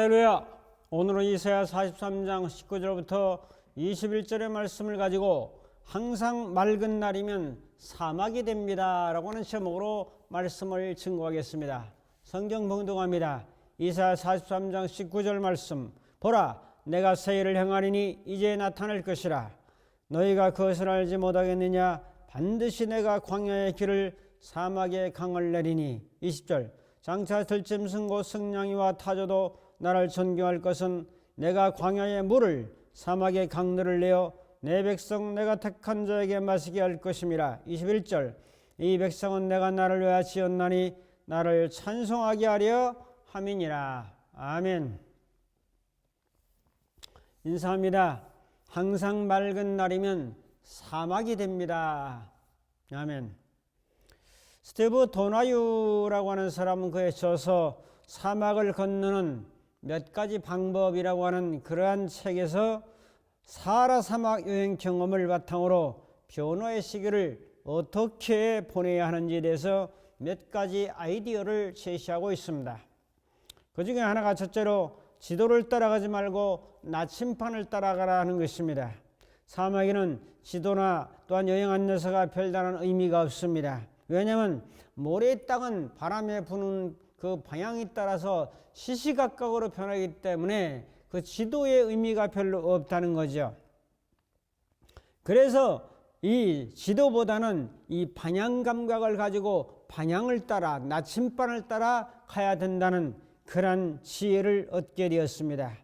할렐루야. 오늘은 이사야 43장 19절부터 21절의 말씀을 가지고 항상 맑은 날이면 사막이 됩니다 라고 하는 제목으로 말씀을 증거하겠습니다. 성경 봉독합니다. 이사야 43장 19절 말씀. 보라, 내가 새 일을 행하리니 이제 나타날 것이라. 너희가 그것을 알지 못하겠느냐? 반드시 내가 광야의 길을 사막의 강을 내리니. 20절. 장차 들짐승 곧 승냥이와 타조도 나를 존경할 것은 내가 광야의 물을 사막의 강들을 내어 내 백성 내가 택한 자에게 마시게 할 것임이라. 21절. 이 백성은 내가 나를 위하여 지었나니 나를 찬송하게 하려 함이니라. 아멘. 인사합니다. 항상 맑은 날이면 사막이 됩니다. 아멘. 스티브 도나유라고 하는 사람은 그에 써서 사막을 건너는 몇 가지 방법이라고 하는 그러한 책에서 사하라 사막 여행 경험을 바탕으로 변호의 시기를 어떻게 보내야 하는지에 대해서 몇 가지 아이디어를 제시하고 있습니다. 그 중에 하나가 첫째로 지도를 따라가지 말고 나침판을 따라가라 하는 것입니다. 사막에는 지도나 또한 여행 안내서가 별다른 의미가 없습니다. 왜냐하면 모래 땅은 바람에 부는 그 방향에 따라서 시시각각으로 변하기 때문에 그 지도의 의미가 별로 없다는 거죠. 그래서 이 지도보다는 이 방향 감각을 가지고 방향을 따라 나침반을 따라 가야 된다는 그런 지혜를 얻게 되었습니다.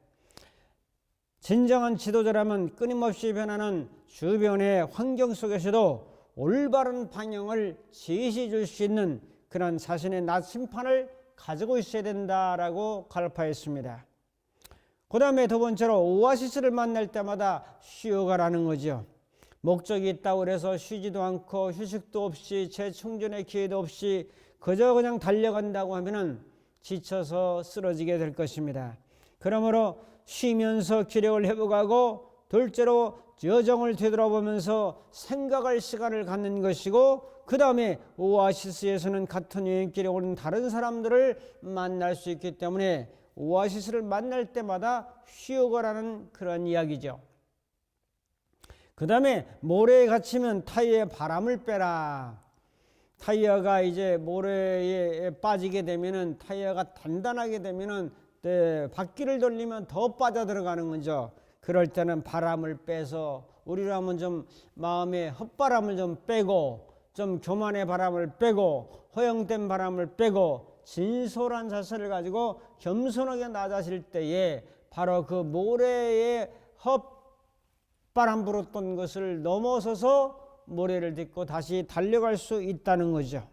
진정한 지도자라면 끊임없이 변하는 주변의 환경 속에서도 올바른 방향을 제시해 줄 수 있는 그런 자신의 나침판을 가지고 있어야 된다라고 가르쳐했습니다. 그 다음에 두 번째로 오아시스를 만날 때마다 쉬어가라는 거죠. 목적이 있다고 해서 쉬지도 않고 휴식도 없이 재충전의 기회도 없이 그냥 달려간다고 하면은 지쳐서 쓰러지게 될 것입니다. 그러므로 쉬면서 기력을 회복하고 둘째로 여정을 되돌아보면서 생각할 시간을 갖는 것이고 그 다음에 오아시스에서는 같은 여행길에 오는 다른 사람들을 만날 수 있기 때문에 오아시스를 만날 때마다 쉬어가라는 그런 이야기죠. 그 다음에 모래에 갇히면 타이어에 바람을 빼라. 타이어가 이제 모래에 빠지게 되면은 타이어가 단단하게 되면은 바퀴를 돌리면 더 빠져들어가는 거죠. 그럴 때는 바람을 빼서 우리라면 좀 마음에 헛바람을 좀 빼고 좀 교만의 바람을 빼고 허영된 바람을 빼고 진솔한 자세를 가지고 겸손하게 나아질 때에 바로 그 모래에 헛바람 불었던 것을 넘어서서 모래를 딛고 다시 달려갈 수 있다는 거죠.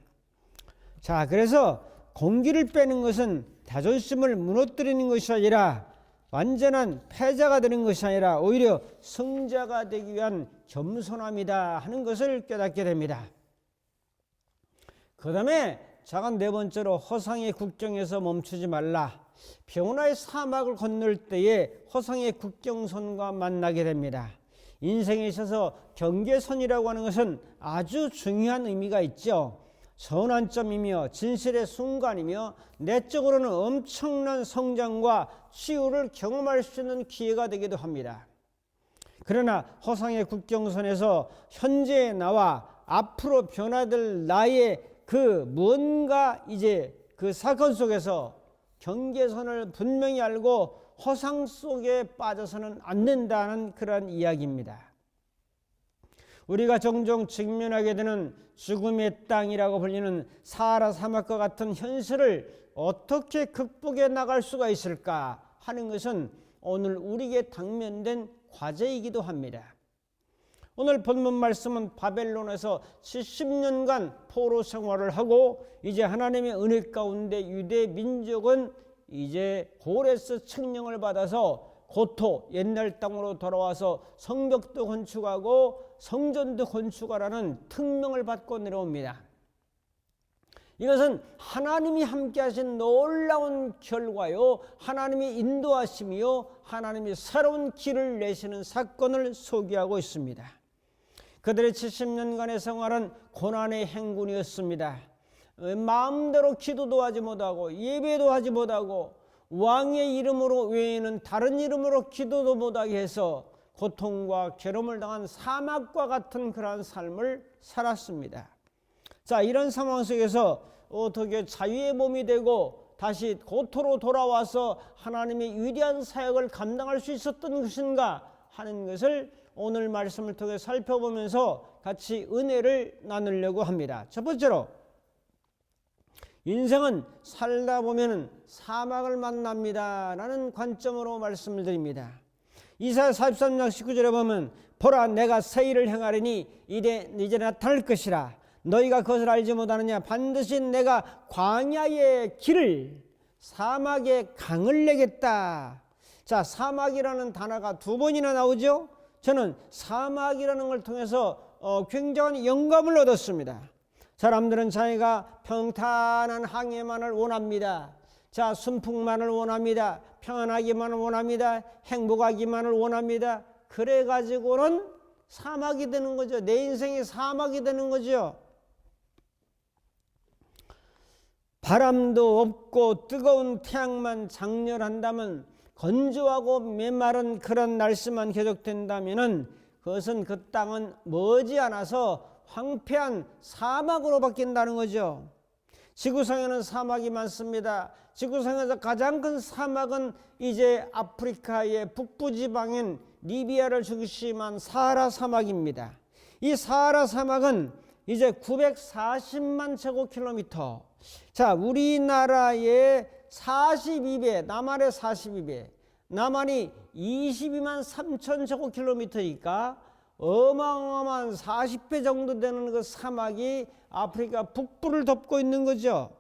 자, 그래서 공기를 빼는 것은 자존심을 무너뜨리는 것이 아니라 완전한 패자가 되는 것이 아니라 오히려 승자가 되기 위한 겸손함이다 하는 것을 깨닫게 됩니다. 그 다음에 작은 네 번째로 허상의 국경에서 멈추지 말라. 변화의 사막을 건널 때에 허상의 국경선과 만나게 됩니다. 인생에 있어서 경계선이라고 하는 것은 아주 중요한 의미가 있죠. 전환점이며 진실의 순간이며 내적으로는 엄청난 성장과 치유를 경험할 수 있는 기회가 되기도 합니다. 그러나 허상의 국경선에서 현재의 나와 앞으로 변화될 나의 그 무언가 이제 그 사건 속에서 경계선을 분명히 알고 허상 속에 빠져서는 안 된다는 그런 이야기입니다. 우리가 종종 직면하게 되는 죽음의 땅이라고 불리는 사하라 사막과 같은 현실을 어떻게 극복해 나갈 수가 있을까 하는 것은 오늘 우리에게 당면된 과제이기도 합니다. 오늘 본문 말씀은 바벨론에서 70년간 포로 생활을 하고 이제 하나님의 은혜 가운데 유대 민족은 이제 고레스 칙령을 받아서 고토 옛날 땅으로 돌아와서 성벽도 건축하고 성전도 건축하라는 특명을 받고 내려옵니다. 이것은 하나님이 함께 하신 놀라운 결과요, 하나님이 인도하심이요, 하나님이 새로운 길을 내시는 사건을 소개하고 있습니다. 그들의 70년간의 생활은 고난의 행군이었습니다. 마음대로 기도도 하지 못하고 예배도 하지 못하고 왕의 이름으로 외에는 다른 이름으로 기도도 못하게 해서 고통과 괴로움을 당한 사막과 같은 그러한 삶을 살았습니다. 자, 이런 상황 속에서 어떻게 자유의 몸이 되고 다시 고토로 돌아와서 하나님의 위대한 사역을 감당할 수 있었던 것인가 하는 것을 오늘 말씀을 통해 살펴보면서 같이 은혜를 나누려고 합니다. 첫 번째로, 인생은 살다 보면 사막을 만납니다 라는 관점으로 말씀을 드립니다. 이사야 43장 19절에 보면 보라, 내가 새 일을 행하리니 이제 나타날 것이라. 너희가 그것을 알지 못하느냐. 반드시 내가 광야의 길을, 사막의 강을 내겠다. 자, 사막이라는 단어가 두 번이나 나오죠. 저는 사막이라는 걸 통해서 굉장한 영감을 얻었습니다. 사람들은 자기가 평탄한 항해만을 원합니다. 자, 순풍만을 원합니다. 평안하기만을 원합니다. 행복하기만을 원합니다. 그래 가지고는 사막이 되는 거죠. 내 인생이 사막이 되는 거죠. 바람도 없고 뜨거운 태양만 장렬한다면, 건조하고 메마른 그런 날씨만 계속된다면 그것은 그 땅은 머지않아서 황폐한 사막으로 바뀐다는 거죠. 지구상에는 사막이 많습니다. 지구상에서 가장 큰 사막은 이제 아프리카의 북부 지방인 리비아를 중심한 사하라 사막입니다. 이 사하라 사막은 이제 940만 제곱킬로미터. 자, 우리나라의 42배, 남한의 42배, 남한이 22만 3천 제곱킬로미터니까 어마어마한 40배 정도 되는 그 사막이 아프리카 북부를 덮고 있는 거죠.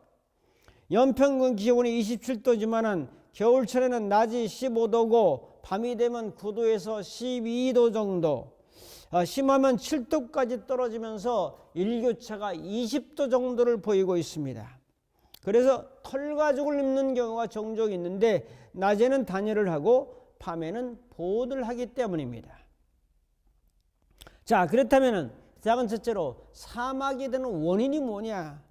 연평균 기온이 27도지만은 겨울철에는 낮이 15도고 밤이 되면 9도에서 12도 정도, 심하면 7도까지 떨어지면서 일교차가 20도 정도를 보이고 있습니다. 그래서 털가죽을 입는 경우가 종종 있는데 낮에는 단열을 하고 밤에는 보온을 하기 때문입니다. 자, 그렇다면 작은 첫째로 사막이 되는 원인이 뭐냐?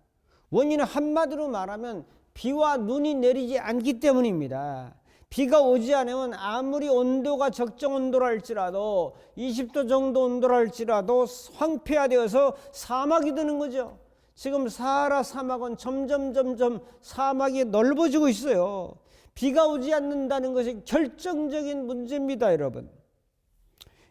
원인은 한마디로 말하면 비와 눈이 내리지 않기 때문입니다. 비가 오지 않으면 아무리 온도가 적정 온도라 할지라도 20도 정도 온도라 할지라도 황폐화되어서 사막이 되는 거죠. 지금 사하라 사막은 점점 사막이 넓어지고 있어요. 비가 오지 않는다는 것이 결정적인 문제입니다, 여러분.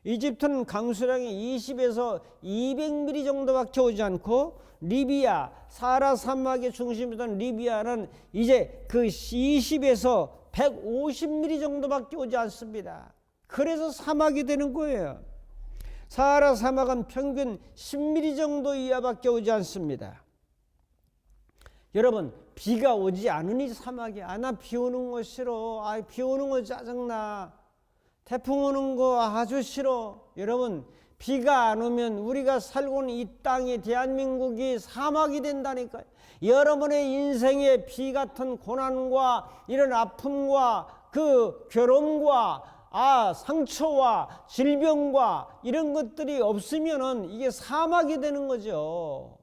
이집트는 강수량이 20에서 200mm 정도밖에 오지 않고, 리비아, 사하라 사막의 중심이던 리비아는 이제 그 20에서 150mm 정도밖에 오지 않습니다. 그래서 사막이 되는 거예요. 사하라 사막은 평균 10mm 정도 이하밖에 오지 않습니다. 여러분, 비가 오지 않으니 사막이야. 나 비 오는 거 싫어. 비 오는 거 짜증나. 태풍 오는 거 아주 싫어. 여러분, 비가 안 오면 우리가 살고 있는 이 땅이, 대한민국이 사막이 된다니까요. 여러분의 인생에 비 같은 고난과 이런 아픔과 그 괴로움과 상처와 질병과 이런 것들이 없으면은 이게 사막이 되는 거죠.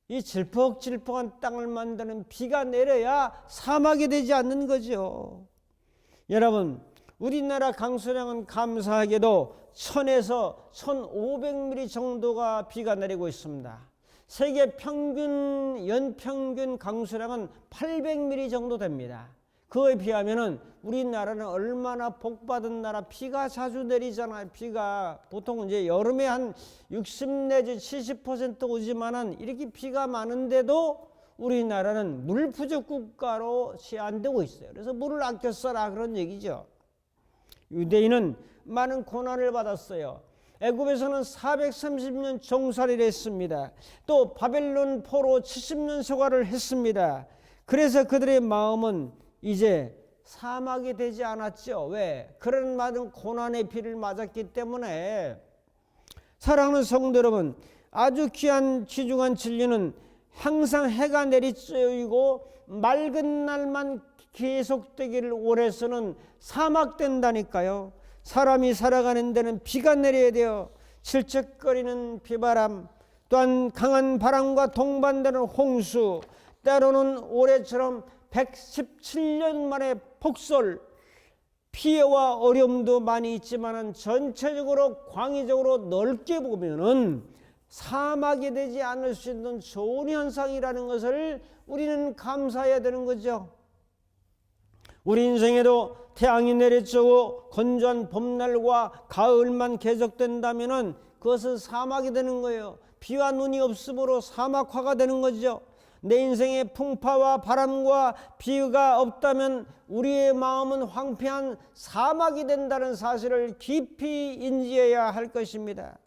이 질퍽질퍽한 땅을 만드는 비가 내려야 사막이 되지 않는 거죠. 여러분, 우리나라 강수량은 감사하게도 1000에서 1500mm 정도가 비가 내리고 있습니다. 세계 평균, 연평균 강수량은 800mm 정도 됩니다. 그거에 비하면은 우리나라는 얼마나 복받은 나라, 비가 자주 내리잖아요. 비가 보통 이제 여름에 한 60 내지 70% 오지만은 이렇게 비가 많은데도 우리나라는 물 부족 국가로 제한되고 있어요. 그래서 물을 아껴 써라 그런 얘기죠. 유대인은 많은 고난을 받았어요. 애굽에서는 430년 종살이를 했습니다. 또 바벨론 포로 70년 생활을 했습니다. 그래서 그들의 마음은 이제 사막이 되지 않았죠. 왜? 그런 많은 고난의 비를 맞았기 때문에. 사랑하는 성도 여러분, 아주 귀한 귀중한 진리는 항상 해가 내리쬐이고 맑은 날만 계속되기를 원해서는 사막된다니까요. 사람이 살아가는 데는 비가 내려야 돼요. 질척거리는 비바람, 또한 강한 바람과 동반되는 홍수, 때로는 올해처럼 117년 만에 폭설, 피해와 어려움도 많이 있지만 전체적으로 광의적으로 넓게 보면은 사막이 되지 않을 수 있는 좋은 현상이라는 것을 우리는 감사해야 되는 거죠. 우리 인생에도 태양이 내리쬐고 건조한 봄날과 가을만 계속된다면은 그것은 사막이 되는 거예요. 비와 눈이 없으므로 사막화가 되는 거죠. 내 인생에 풍파와 바람과 비가 없다면 우리의 마음은 황폐한 사막이 된다는 사실을 깊이 인지해야 할 것입니다.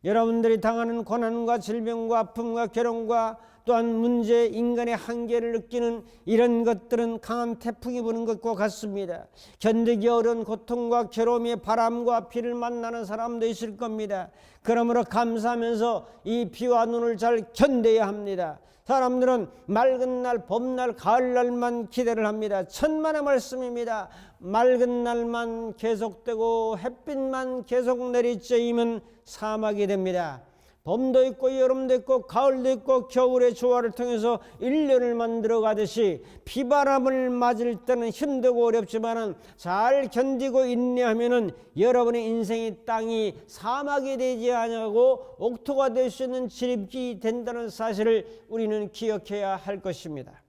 여러분들이 당하는 고난과 질병과 아픔과 괴로움과 또한 문제, 인간의 한계를 느끼는 이런 것들은 강한 태풍이 부는 것과 같습니다. 견디기 어려운 고통과 괴로움의 바람과 비를 만나는 사람도 있을 겁니다. 그러므로 감사하면서 이 비와 눈을 잘 견뎌야 합니다. 사람들은 맑은 날, 봄날, 가을날만 기대를 합니다. 천만의 말씀입니다. 맑은 날만 계속되고 햇빛만 계속 내리쬐이면 사막이 됩니다. 봄도 있고 여름도 있고 가을도 있고 겨울의 조화를 통해서 1년을 만들어 가듯이 비바람을 맞을 때는 힘들고 어렵지만 잘 견디고 인내하면은 여러분의 인생의 땅이 사막이 되지 아니하고 옥토가 될 수 있는 지름길이 된다는 사실을 우리는 기억해야 할 것입니다.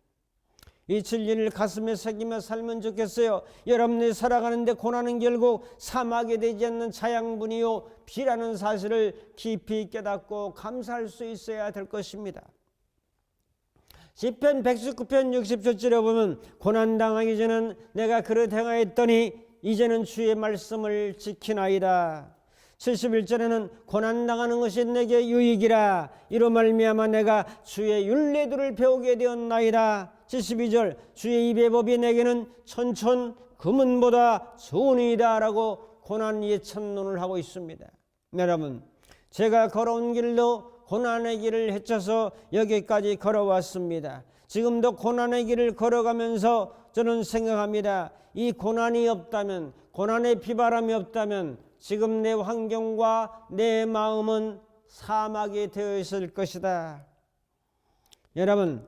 이 진리를 가슴에 새기며 살면 좋겠어요. 여러분이 살아가는데 고난은 결국 사막이 되지 않는 자양분이요 비라는 사실을 깊이 깨닫고 감사할 수 있어야 될 것입니다. 시편 119편 60절에 보면 고난당하기 전에는 내가 그릇 행하였더니 이제는 주의 말씀을 지키나이다. 71절에는 고난당하는 것이 내게 유익이라 이로 말미암아 내가 주의 율례들을 배우게 되었나이다. 72절 주의 입의 법이 내게는 천천 금은보다 좋으니이다 라고 고난 예찬론을 하고 있습니다. 여러분, 제가 걸어온 길도 고난의 길을 헤쳐서 여기까지 걸어왔습니다. 지금도 고난의 길을 걸어가면서 저는 생각합니다. 이 고난이 없다면, 고난의 비바람이 없다면 지금 내 환경과 내 마음은 사막이 되어 있을 것이다. 여러분,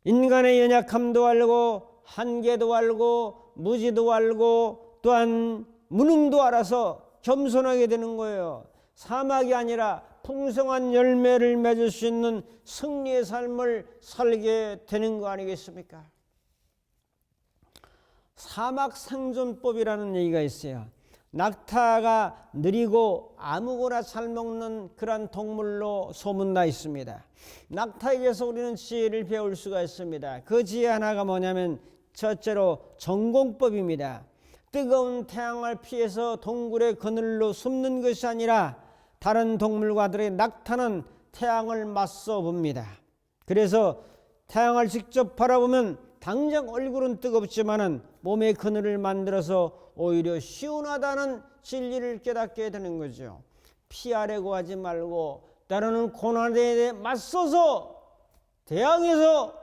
인간의 연약함도 알고 한계도 알고 무지도 알고 또한 무능도 알아서 겸손하게 되는 거예요. 사막이 아니라 풍성한 열매를 맺을 수 있는 승리의 삶을 살게 되는 거 아니겠습니까? 사막 생존법이라는 얘기가 있어요. 낙타가 느리고 아무거나 잘 먹는 그런 동물로 소문나 있습니다. 낙타에게서 우리는 지혜를 배울 수가 있습니다. 그 지혜 하나가 뭐냐면 첫째로 전공법입니다. 뜨거운 태양을 피해서 동굴의 그늘로 숨는 것이 아니라 다른 동물과 다르게 낙타는 태양을 맞서 봅니다. 그래서 태양을 직접 바라보면 당장 얼굴은 뜨겁지만은 몸의 그늘을 만들어서 오히려 시원하다는 진리를 깨닫게 되는 거죠. 피하려고 하지 말고 때로는 고난에 맞서서 대항해서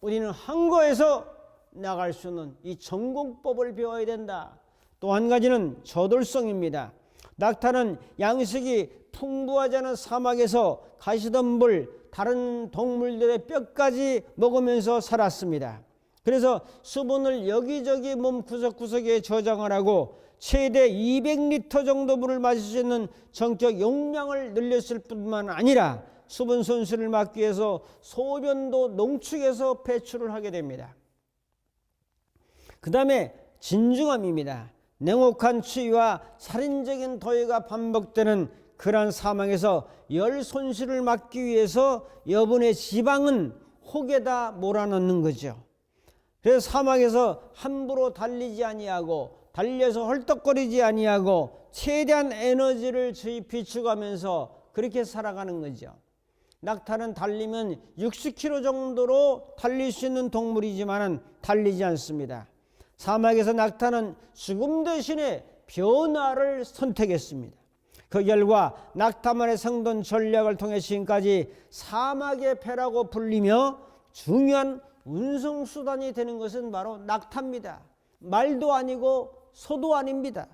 우리는 항거해서 나갈 수 있는 이 전공법을 배워야 된다. 또 한 가지는 저돌성입니다. 낙타는 양식이 풍부하지 않은 사막에서 가시덤불 다른 동물들의 뼈까지 먹으면서 살았습니다. 그래서 수분을 여기저기 몸 구석구석에 저장을 하고 최대 200리터 정도 물을 마실 수 있는 전격 용량을 늘렸을 뿐만 아니라 수분 손실을 막기 위해서 소변도 농축해서 배출을 하게 됩니다. 그 다음에 진중함입니다. 냉혹한 추위와 살인적인 더위가 반복되는 그러한 사막에서 열 손실을 막기 위해서 여분의 지방은 혹에다 몰아넣는 거죠. 그래서 사막에서 함부로 달리지 아니하고 달려서 헐떡거리지 아니하고 최대한 에너지를 비축하면서 그렇게 살아가는 거죠. 낙타는 달리면 60km 정도로 달릴 수 있는 동물이지만 달리지 않습니다. 사막에서 낙타는 죽음 대신에 변화를 선택했습니다. 그 결과 낙타만의 생존 전략을 통해 지금까지 사막의 배라고 불리며 중요한 운송수단이 되는 것은 바로 낙타입니다. 말도 아니고 소도 아닙니다.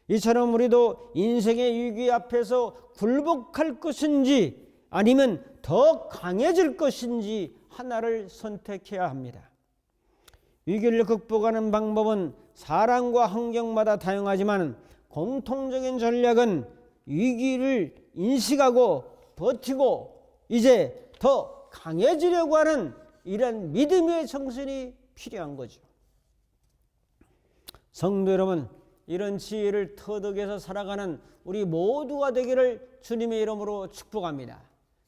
이처럼 우리도 인생의 위기 앞에서 굴복할 것인지 아니면 더 강해질 것인지 하나를 선택해야 합니다. 위기를 극복하는 방법은 사람과 환경마다 다양하지만 공통적인 전략은 위기를 인식하고 버티고 이제 더 강해지려고 하는 이런 믿음의 정신이 필요한 거죠. 성도 여러분, 이런 지혜를 터득해서 살아가는 우리 모두가 되기를 주님의 이름으로 축복합니다.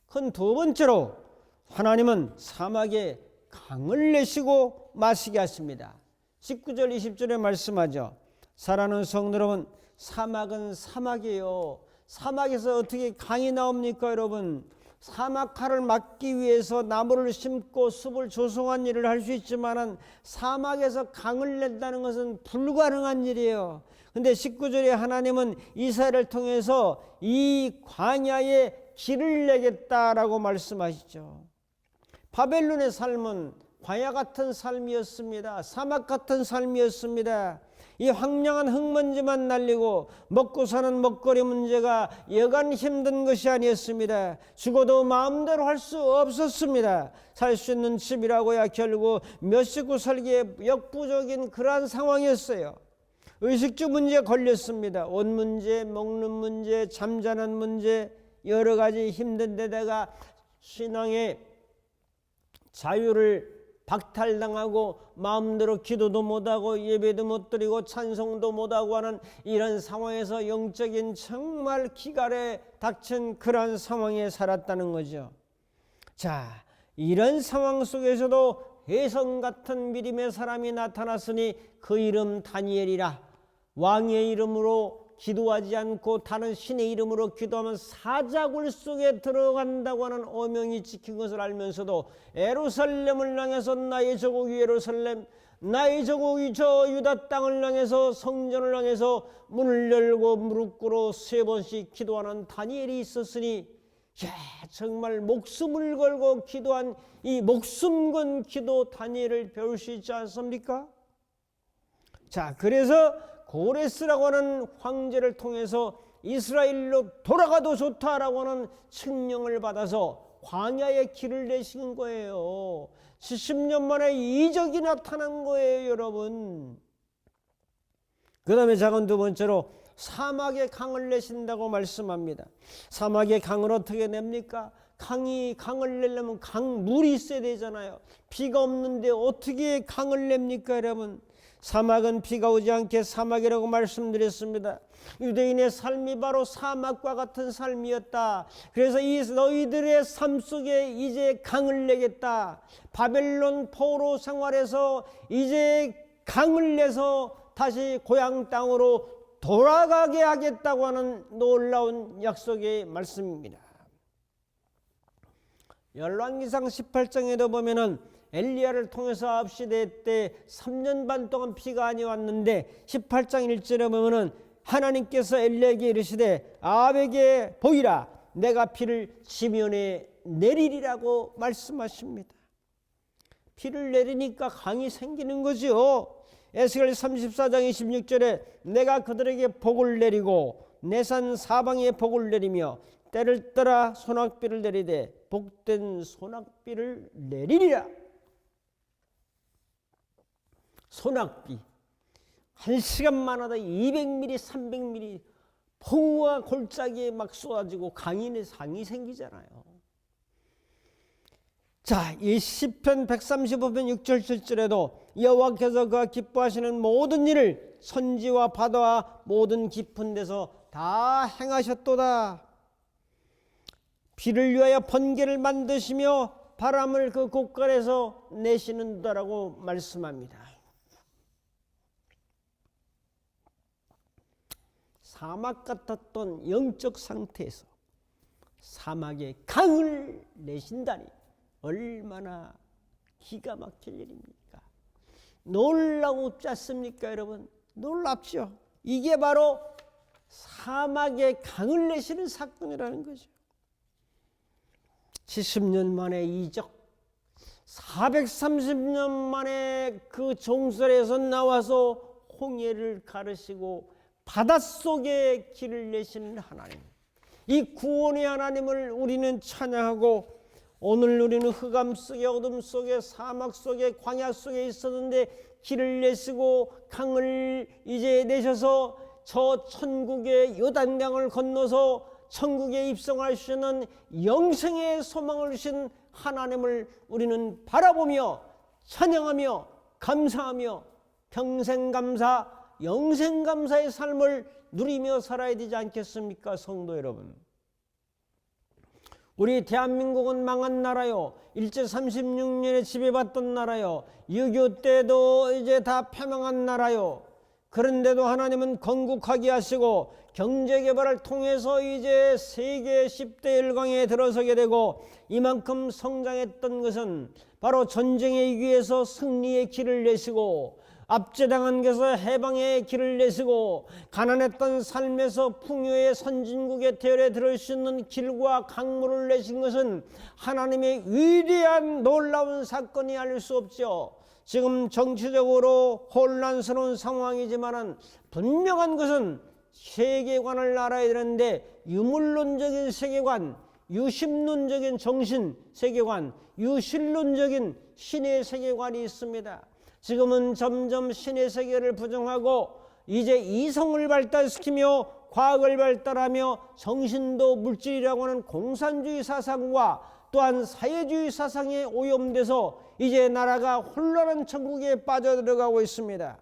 큰 두 번째로 하나님은 사막에 강을 내시고 마시게 하십니다. 19절 20절에 말씀하죠. 사랑하는 성도 여러분, 사막은 사막이에요. 사막에서 어떻게 강이 나옵니까 여러분? 사막화를 막기 위해서 나무를 심고 숲을 조성한 일을 할 수 있지만 사막에서 강을 낸다는 것은 불가능한 일이에요. 근데 19절에 하나님은 이스라엘을 통해서 이 광야에 길을 내겠다라고 말씀하시죠. 바벨론의 삶은 광야 같은 삶이었습니다. 사막 같은 삶이었습니다. 이 황량한 흙먼지만 날리고 먹고 사는 먹거리 문제가 여간 힘든 것이 아니었습니다. 죽어도 마음대로 할 수 없었습니다. 살 수 있는 집이라고야 결국 몇 식구 살기에 역부족인 그러한 상황이었어요. 의식주 문제에 걸렸습니다. 옷 문제, 먹는 문제, 잠자는 문제, 여러 가지 힘든 데다가 신앙의 자유를 박탈당하고 마음대로 기도도 못하고 예배도 못 드리고 찬송도 못하고 하는 이런 상황에서 영적인 정말 기갈에 닥친 그런 상황에 살았다는 거죠. 자, 이런 상황 속에서도 혜성 같은 믿음의 사람이 나타났으니 그 이름 다니엘이라. 왕의 이름으로 기도하지 않고 다른 신의 이름으로 기도하면 사자굴 속에 들어간다고 하는 오명이 지킨 것을 알면서도 예루살렘을 향해서 나의 조국 예루살렘, 나의 조국이 저 유다 땅을 향해서 성전을 향해서 문을 열고 무릎 꿇어 3번씩 기도하는 다니엘이 있었으니 정말 목숨을 걸고 기도한 이 목숨 건 기도 다니엘을 배울 수 있지 않습니까? 자, 그래서 고레스라고 하는 황제를 통해서 이스라엘로 돌아가도 좋다라고 하는 칙령을 받아서 광야의 길을 내신 거예요. 70년 만에 이적이 나타난 거예요, 여러분. 그 다음에 작은 두 번째로 사막에 강을 내신다고 말씀합니다. 사막에 강을 어떻게 냅니까? 강을 내려면 강물이 있어야 되잖아요. 비가 없는데 어떻게 강을 냅니까, 여러분? 사막은 비가 오지 않게 사막이라고 말씀드렸습니다. 유대인의 삶이 바로 사막과 같은 삶이었다. 그래서 이 너희들의 삶 속에 이제 강을 내겠다. 바벨론 포로 생활에서 이제 강을 내서 다시 고향 땅으로 돌아가게 하겠다고 하는 놀라운 약속의 말씀입니다. 열왕기상 18장에도 보면은 엘리야를 통해서 압시대 때 3년 반 동안 비가 아니왔는데 18장 1절에 보면은 하나님께서 엘리야에게 이르시되 아합에게 보이라 내가 비를 지면에 내리리라고 말씀하십니다. 비를 내리니까 강이 생기는 거죠. 에스겔 34장 26절에 내가 그들에게 복을 내리고 내 산 사방에 복을 내리며 때를 따라 소낙비를 내리되 복된 소낙비를 내리리라. 소낙비 1시간만 하다 200mm 300mm 폭우와 골짜기에 막 쏟아지고 강이 생기잖아요. 자, 이 시편 135편 6절 7절에도 여호와께서 그가 기뻐하시는 모든 일을 선지와 바다와 모든 깊은 데서 다 행하셨도다. 비를 위하여 번개를 만드시며 바람을 그 곳간에서 내시는다라고 말씀합니다. 사막 같았던 영적 상태에서 사막에 강을 내신다니 얼마나 기가 막힐 일입니까? 놀라우지 않습니까, 여러분? 놀랍죠? 이게 바로 사막에 강을 내시는 사건이라는 거죠. 70년 만에 이적, 430년 만에 그 종설에서 나와서 홍해를 가르시고 바닷속에 길을 내시는 하나님, 이 구원의 하나님을 우리는 찬양하고 오늘 우리는 흑암 속에 어둠 속에 사막 속에 광야 속에 있었는데 길을 내시고 강을 이제 내셔서 저 천국의 요단강을 건너서 천국에 입성하시는 영생의 소망을 주신 하나님을 우리는 바라보며 찬양하며 감사하며 평생 감사, 영생 감사의 삶을 누리며 살아야 되지 않겠습니까, 성도 여러분? 우리 대한민국은 망한 나라요. 일제 36년에 지배받던 나라요. 6.25 때도 이제 다 패망한 나라요. 그런데도 하나님은 건국하게 하시고 경제개발을 통해서 이제 세계 10대 열강에 들어서게 되고 이만큼 성장했던 것은 바로 전쟁에 이기해서 승리의 길을 내시고 압제당한 것에서 해방의 길을 내시고 가난했던 삶에서 풍요의 선진국의 대열에 들을 수 있는 길과 강물을 내신 것은 하나님의 위대한 놀라운 사건이 아닐 수 없죠. 지금 정치적으로 혼란스러운 상황이지만 분명한 것은 세계관을 알아야 되는데 유물론적인 세계관, 유심론적인 정신 세계관, 유실론적인 신의 세계관이 있습니다. 지금은 점점 신의 세계를 부정하고 이제 이성을 발달시키며 과학을 발달하며 정신도 물질이라고 하는 공산주의 사상과 또한 사회주의 사상에 오염돼서 이제 나라가 혼란한 천국에 빠져들어가고 있습니다.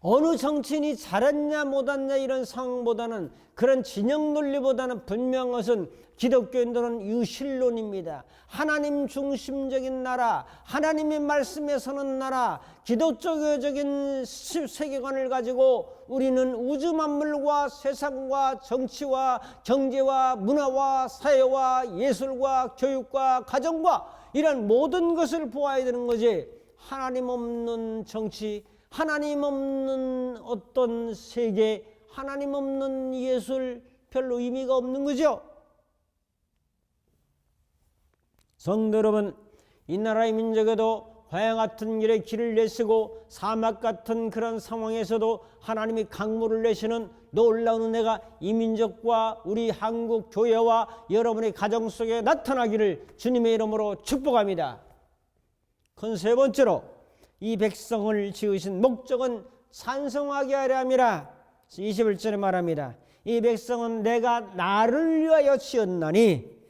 어느 정치인이 잘했냐 못했냐 이런 상황보다는 그런 진영 논리보다는 분명한 것은 기독교인들은 유실론입니다. 하나님 중심적인 나라, 하나님의 말씀에 서는 나라, 기독교적인 세계관을 가지고 우리는 우주 만물과 세상과 정치와 경제와 문화와 사회와 예술과 교육과 가정과 이런 모든 것을 보아야 되는 거지. 하나님 없는 정치, 하나님 없는 어떤 세계, 하나님 없는 예술 별로 의미가 없는 거죠. 성도 여러분, 이 나라의 민족에도 광야 같은 길에 길을 내시고 사막 같은 그런 상황에서도 하나님이 강물을 내시는 놀라운 은혜가 이 민족과 우리 한국 교회와 여러분의 가정 속에 나타나기를 주님의 이름으로 축복합니다. 큰 세 번째로 이 백성을 지으신 목적은 찬송하게 하려 함이라. 21절에 말합니다. 이 백성은 내가 나를 위하여 지었나니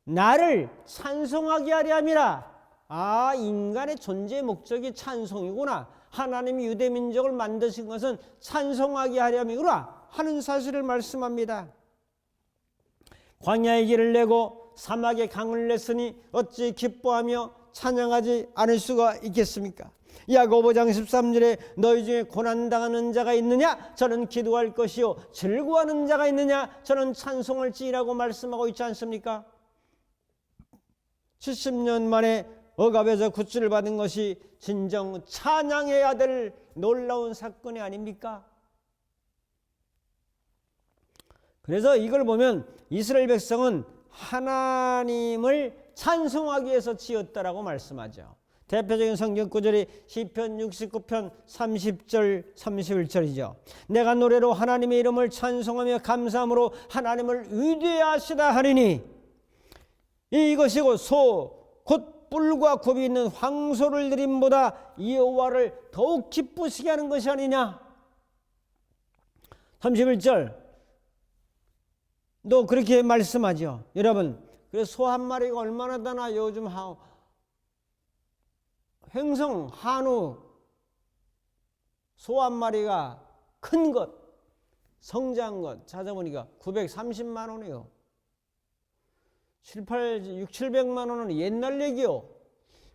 나를 찬송하게 하려 함이라. 아, 인간의 존재의 목적이 찬송이구나. 하나님이 유대민족을 만드신 것은 찬송하게 하려 함이구나 하는 사실을 말씀합니다. 광야의 길을 내고 사막의 강을 냈으니 어찌 기뻐하며 찬양하지 않을 수가 있겠습니까? 야고보 5장 13절에 너희 중에 고난당하는 자가 있느냐? 저는 기도할 것이요 즐거워하는 자가 있느냐? 저는 찬송을 지으라고 말씀하고 있지 않습니까? 70년 만에 억압에서 구출을 받은 것이 진정 찬양해야 될 놀라운 사건이 아닙니까? 그래서 이걸 보면 이스라엘 백성은 하나님을 찬송하기 위해서 지었다라고 말씀하죠. 대표적인 성경 구절이 시편 69편 30절 31절이죠. 내가 노래로 하나님의 이름을 찬송하며 감사함으로 하나님을 위대하시다 하리니 이것이고 곧 뿔과 굽이 있는 황소를 드림보다 여호와를 더욱 기쁘시게 하는 것이 아니냐. 31절 또 그렇게 말씀하죠. 여러분, 그래서 소 한 마리가 얼마나 되나 요즘 횡성 한우 소 한 마리가 큰 것 성장한 것 찾아보니까 930만 원이요. 700만 원은 옛날 얘기요.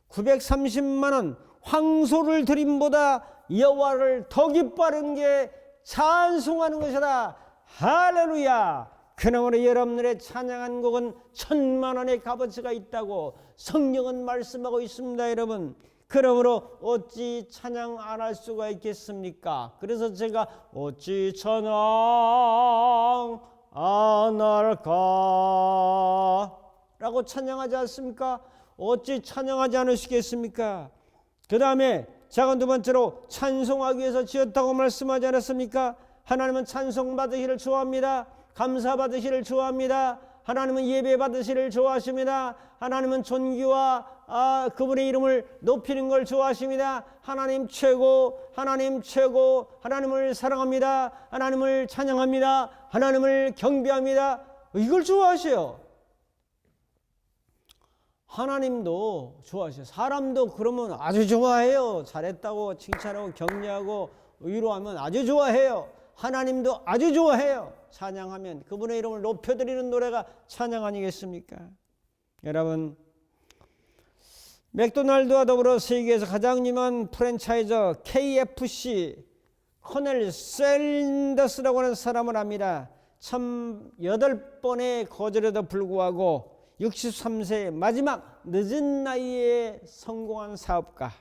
930만 원 황소를 드림보다 여호와를 더 기뻐하는 게 찬송하는 것이다. 할렐루야. 그나마나 여러분들의 찬양한 곡은 1000만 원의 값어치가 있다고 성경은 말씀하고 있습니다. 여러분, 그러므로 어찌 찬양 안 할 수가 있겠습니까? 그래서 제가 어찌 찬양 안 할까 라고 찬양하지 않습니까? 어찌 찬양하지 않으시겠습니까? 그 다음에 작은 두 번째로 찬송하기 위해서 지었다고 말씀하지 않았습니까? 하나님은 찬송받으시기를 좋아합니다. 감사받으시기를 좋아합니다. 하나님은 예배 받으시를 좋아하십니다. 하나님은 존귀와 그분의 이름을 높이는 걸 좋아하십니다. 하나님 최고, 하나님 최고, 하나님을 사랑합니다. 하나님을 찬양합니다. 하나님을 경배합니다. 이걸 좋아하셔요. 하나님도 좋아하셔요. 사람도 그러면 아주 좋아해요. 잘했다고 칭찬하고 격려하고 위로하면 아주 좋아해요. 하나님도 아주 좋아해요. 찬양하면 그분의 이름을 높여드리는 노래가 찬양 아니겠습니까? 여러분, 맥도날드와 더불어 세계에서 가장 유명한 프랜차이저 KFC 커넬 샌더스라고 하는 사람을 압니다. 참 8번의 거절에도 불구하고 63세의 마지막 늦은 나이에 성공한 사업가.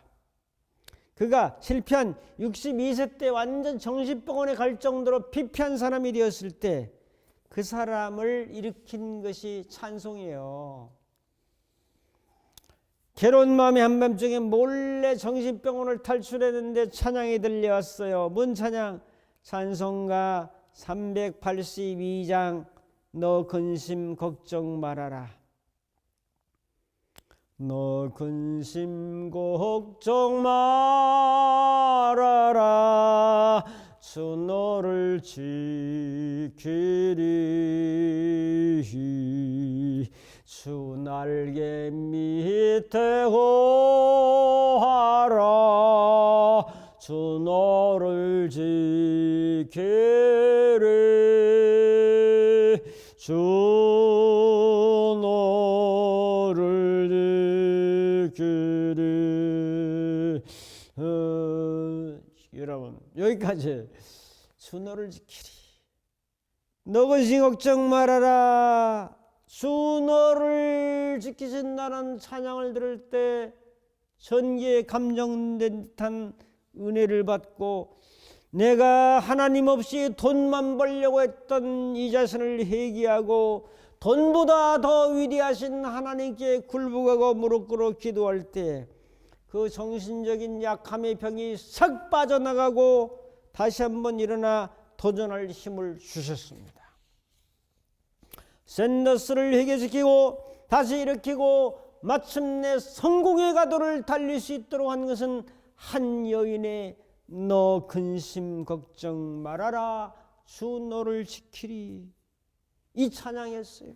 그가 실패한 62세 때 완전 정신병원에 갈 정도로 피폐한 사람이 되었을 때 그 사람을 일으킨 것이 찬송이에요. 괴로운 마음의 한밤중에 몰래 정신병원을 탈출했는데 찬양이 들려왔어요. 뭔 찬양? 찬송가 382장 너 근심 걱정 말아라. 너 근심 걱정 말아라. 주 너를 지키리. 주 날개 밑에 거하라. 주 너를 지키리. 주 너를 지키리. 여러분, 여기까지. 주 너를 지키리. 너 근심 걱정 말아라. 주 너를 지키신다는 찬양을 들을 때 전기에 감정된 듯한 은혜를 받고, 내가 하나님 없이 돈만 벌려고 했던 이 자신을 회개하고 돈보다 더 위대하신 하나님께 굴복하고 무릎 꿇어 기도할 때 그 정신적인 약함의 병이 싹 빠져나가고 다시 한번 일어나 도전할 힘을 주셨습니다. 샌더스를 회개시키고 다시 일으키고 마침내 성공의 가도를 달릴 수 있도록 한 것은 한 여인의 너 근심 걱정 말아라. 주 너를 지키리. 이 찬양이었어요.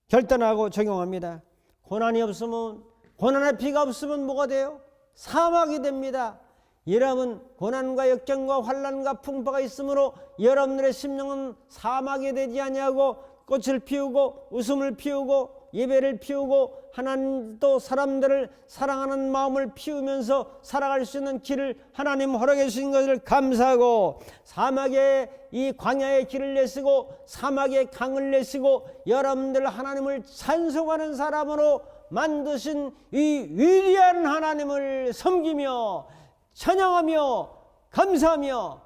결단하고 적용합니다. 고난이 없으면, 고난의 비가 없으면 뭐가 돼요? 사막이 됩니다. 여러분, 고난과 역경과 환난과 풍파가 있으므로 여러분들의 심령은 사막이 되지 아니하고 꽃을 피우고 웃음을 피우고 예배를 피우고 하나님도 사람들을 사랑하는 마음을 피우면서 살아갈 수 있는 길을 하나님 허락해 주신 것을 감사하고, 사막에 이 광야의 길을 내시고 사막의 강을 내시고 여러분들 하나님을 찬송하는 사람으로 만드신 이 위대한 하나님을 섬기며 찬양하며 감사하며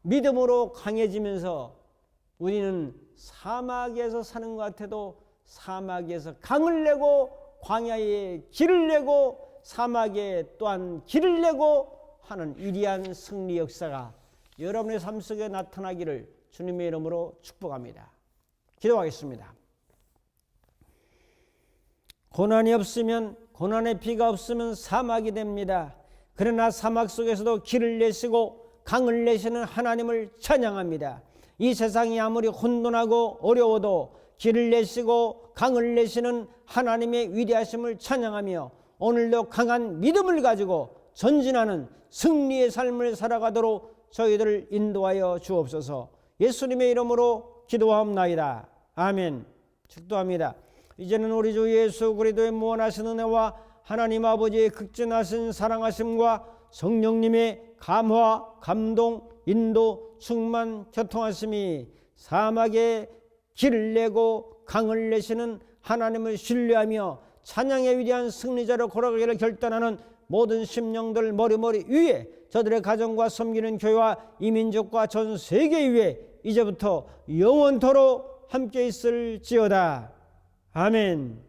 믿음으로 강해지면서 우리는 사막에서 사는 것 같아도 사막에서 강을 내고 광야에 길을 내고 사막에 또한 길을 내고 하는 위대한 승리 역사가 여러분의 삶 속에 나타나기를 주님의 이름으로 축복합니다. 기도하겠습니다. 고난이 없으면, 고난의 비가 없으면 사막이 됩니다. 그러나 사막 속에서도 길을 내시고 강을 내시는 하나님을 찬양합니다. 이 세상이 아무리 혼돈하고 어려워도 길을 내시고 강을 내시는 하나님의 위대하심을 찬양하며 오늘도 강한 믿음을 가지고 전진하는 승리의 삶을 살아가도록 저희들을 인도하여 주옵소서. 예수님의 이름으로 기도하옵나이다. 아멘. 축도합니다. 이제는 우리 주 예수 그리스도의 무한하신 은혜와 하나님 아버지의 극진하신 사랑하심과 성령님의 감화, 감동, 인도, 충만, 교통하심이 사막에 길을 내고 강을 내시는 하나님을 신뢰하며 찬양의 위대한 승리자로 걸어가기를 결단하는 모든 심령들 머리머리 위에 저들의 가정과 섬기는 교회와 이민족과 전 세계 위에 이제부터 영원토록 함께 있을지어다. 아멘.